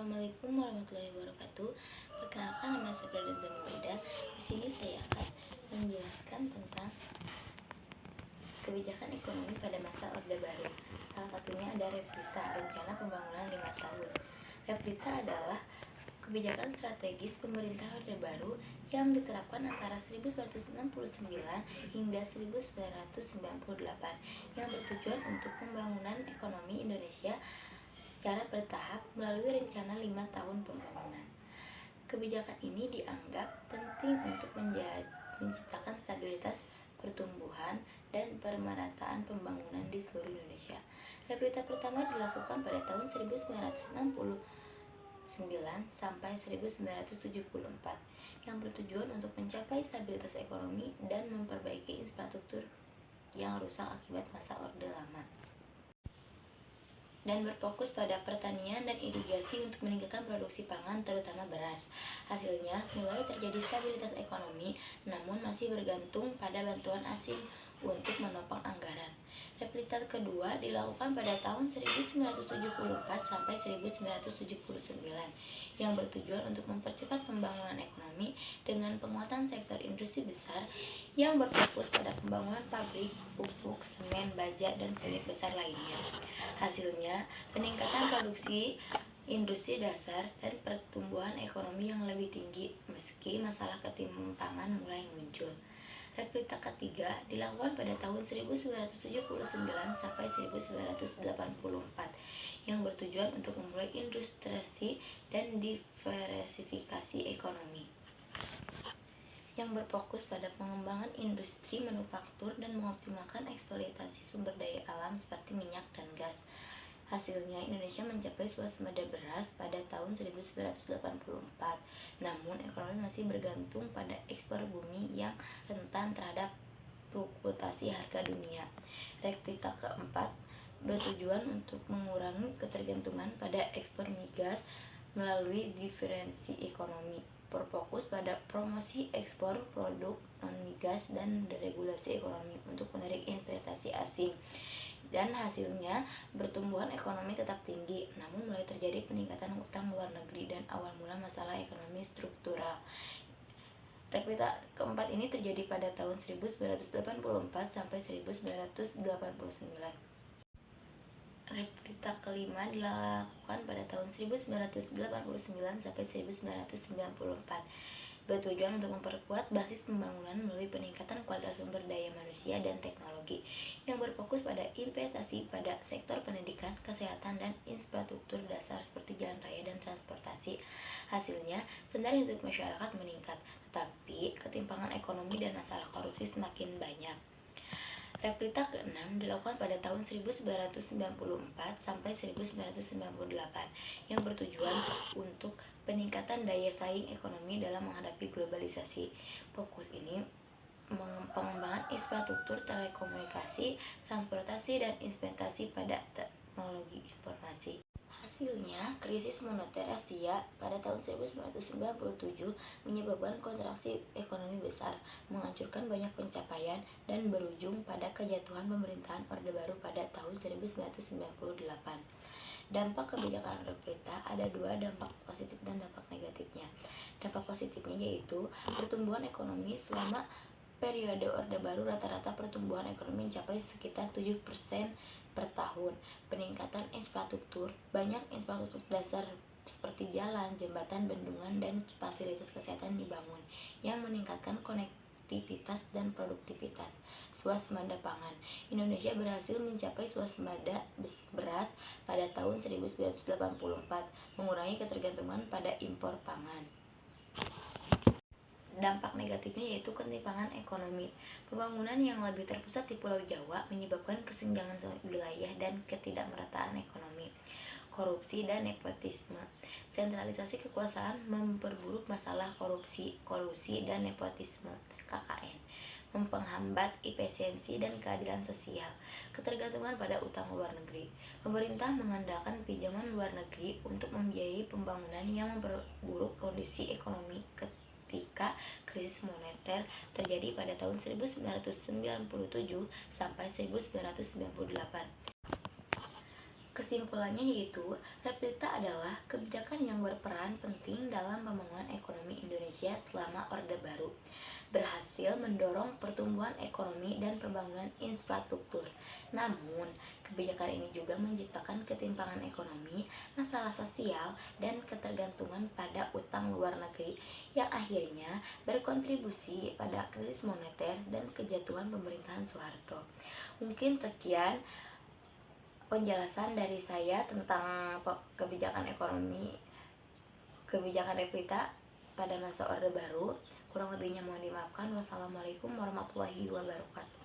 Assalamualaikum warahmatullahi wabarakatuh. Perkenalkan, nama saya Brenda Zanoida. Di sini saya akan menjelaskan tentang kebijakan ekonomi pada masa Orde Baru. Salah satunya ada REPLITA, Rencana Pembangunan 5 Tahun. REPLITA adalah kebijakan strategis pemerintah Orde Baru yang diterapkan antara 1969 hingga 1998 yang bertujuan untuk pembangunan ekonomi Indonesia secara bertahap melalui rencana 5 tahun pembangunan. Kebijakan ini dianggap penting untuk menciptakan stabilitas pertumbuhan dan pemerataan pembangunan di seluruh Indonesia. REPLITA pertama dilakukan pada tahun 1969 sampai 1974 yang bertujuan untuk mencapai stabilitas ekonomi dan memperbaiki infrastruktur yang rusak akibat masa Orde Lama, dan berfokus pada pertanian dan irigasi untuk meningkatkan produksi pangan terutama beras. Hasilnya mulai terjadi stabilitas ekonomi, namun masih bergantung pada bantuan asing untuk menopang anggaran. REPLITA kedua dilakukan pada tahun 1974 sampai 1979 yang bertujuan untuk mempercepat pembangunan ekonomi dengan penguatan sektor industri besar yang berfokus pada pembangunan pabrik, pupuk, semen, baja, dan proyek besar lainnya. Hasilnya, peningkatan produksi industri dasar dan pertumbuhan ekonomi yang lebih tinggi meski masalah ketimpangan mulai muncul. REPLITA ketiga dilakukan pada tahun 1979 sampai 1984 yang bertujuan untuk memulai industrialisasi dan diversifikasi ekonomi yang berfokus pada pengembangan industri manufaktur dan mengoptimalkan eksploitasi sumber daya alam seperti minyak dan gas. Hasilnya, Indonesia mencapai swasembada beras pada tahun 1984, namun ekonomi masih bergantung pada ekspor bumi yang rentan terhadap fluktuasi harga dunia. REPLITA keempat bertujuan untuk mengurangi ketergantungan pada ekspor migas melalui diferensi ekonomi, berfokus pada promosi ekspor produk non-migas dan deregulasi ekonomi untuk menarik investasi asing. Dan hasilnya, pertumbuhan ekonomi tetap tinggi, namun mulai terjadi peningkatan utang luar negeri dan awal mula masalah ekonomi struktural. REPLITA keempat ini terjadi pada tahun 1984 sampai 1989. REPLITA kelima dilakukan pada tahun 1989 sampai 1994. Bertujuan untuk memperkuat basis pembangunan melalui peningkatan kualitas sumber daya manusia dan teknologi yang berfokus pada investasi pada sektor pendidikan, kesehatan, dan infrastruktur dasar seperti jalan raya dan transportasi. Hasilnya, standar hidup masyarakat meningkat, tetapi ketimpangan ekonomi dan masalah korupsi semakin banyak. REPLITA ke-6 dilakukan pada tahun 1994 sampai 1998 yang bertujuan untuk peningkatan daya saing ekonomi dalam menghadapi globalisasi. Fokus ini pengembangan infrastruktur telekomunikasi, transportasi, dan investasi pada teknologi informasi. Hasilnya, krisis moneter Asia pada tahun 1997 menyebabkan kontraksi ekonomi besar, menghancurkan banyak pencapaian, dan berujung pada kejatuhan pemerintahan Orde Baru pada tahun 1998. Dampak kebijakan REPLITA ada dua, dampak positif dan dampak negatifnya. Dampak positifnya yaitu pertumbuhan ekonomi. Selama periode Orde Baru, rata-rata pertumbuhan ekonomi mencapai sekitar 7% per tahun. Peningkatan infrastruktur, banyak infrastruktur dasar seperti jalan, jembatan, bendungan, dan fasilitas kesehatan dibangun yang meningkatkan konektivitas dan produktivitas. Swasembada pangan. Indonesia berhasil mencapai swasembada beras pada tahun 1984, mengurangi ketergantungan pada impor pangan. Dampak negatifnya yaitu ketimpangan ekonomi. Pembangunan yang lebih terpusat di Pulau Jawa menyebabkan kesenjangan wilayah dan ketidakmerataan ekonomi. Korupsi dan nepotisme. Sentralisasi kekuasaan memperburuk masalah korupsi, kolusi, dan nepotisme (KKN). Mempenghambat efisiensi dan keadilan sosial. Ketergantungan pada utang luar negeri. Pemerintah mengandalkan pinjaman luar negeri untuk membiayai pembangunan yang memperburuk kondisi ekonomi ketika krisis moneter terjadi pada tahun 1997 sampai 1998. Kesimpulannya yaitu, Replita adalah kebijakan yang berperan penting dalam pembangunan ekonomi Indonesia selama Orde Baru, berhasil mendorong pertumbuhan ekonomi dan pembangunan infrastruktur. Namun, kebijakan ini juga menciptakan ketimpangan ekonomi, masalah sosial, dan ketergantungan pada utang luar negeri yang akhirnya berkontribusi pada krisis moneter dan kejatuhan pemerintahan Soeharto. Mungkin sekian penjelasan dari saya tentang kebijakan Revita pada masa Orde Baru. Kurang lebihnya mohon dimaafkan. Wassalamualaikum warahmatullahi wabarakatuh.